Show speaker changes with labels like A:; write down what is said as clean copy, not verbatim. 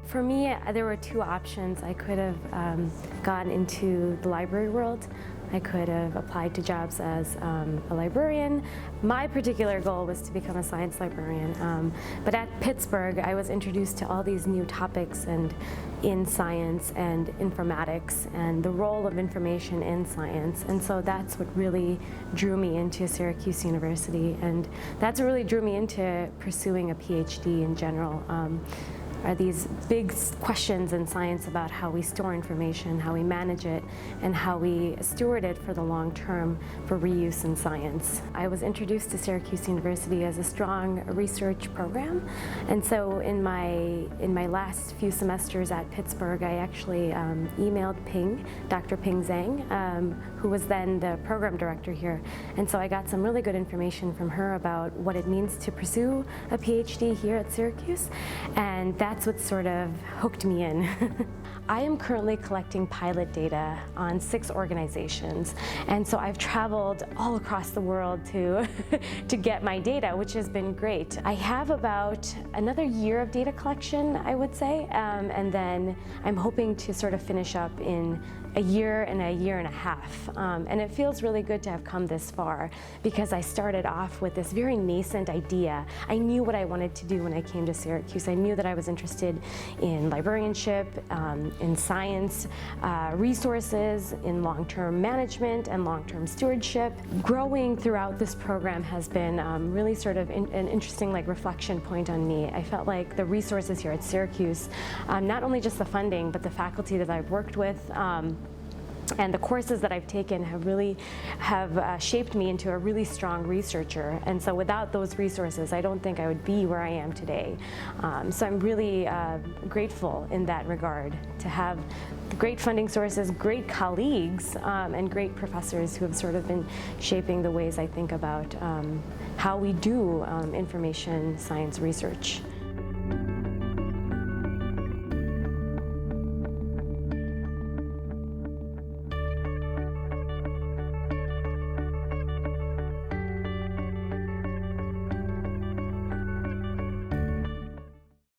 A: For me, there were two options. I could have gone into the library world. I could have applied to jobs as a librarian. My particular goal was to become a science librarian. But at Pittsburgh, I was introduced to all these new topics and in science and informatics and the role of information in science. And so that's what really drew me into Syracuse University. And that's what really drew me into pursuing a Ph.D. in general. Are these big questions in science about how we store information, how we manage it, and how we steward it for the long term for reuse in science. I was introduced to Syracuse University as a strong research program, and so in my last few semesters at Pittsburgh, I actually emailed Dr. Ping Zhang, who was then the program director here, and so I got some really good information from her about what it means to pursue a PhD here at Syracuse, and that's what sort of hooked me in. I am currently collecting pilot data on 6 organizations, and so I've traveled all across the world to get my data, which has been great. I have about another year of data collection, I would say, and then I'm hoping to sort of finish up in a year and a half. And it feels really good to have come this far because I started off with this very nascent idea. I knew what I wanted to do when I came to Syracuse. I knew that I was interested in librarianship, in science, resources, in long-term management and long-term stewardship. Growing throughout this program has been really sort of an interesting reflection point on me. I felt like the resources here at Syracuse, not only just the funding, but the faculty that I've worked with, and the courses that I've taken have shaped me into a really strong researcher. And so without those resources, I don't think I would be where I am today. So I'm really grateful in that regard to have great funding sources, great colleagues, and great professors who have sort of been shaping the ways I think about how we do information science research.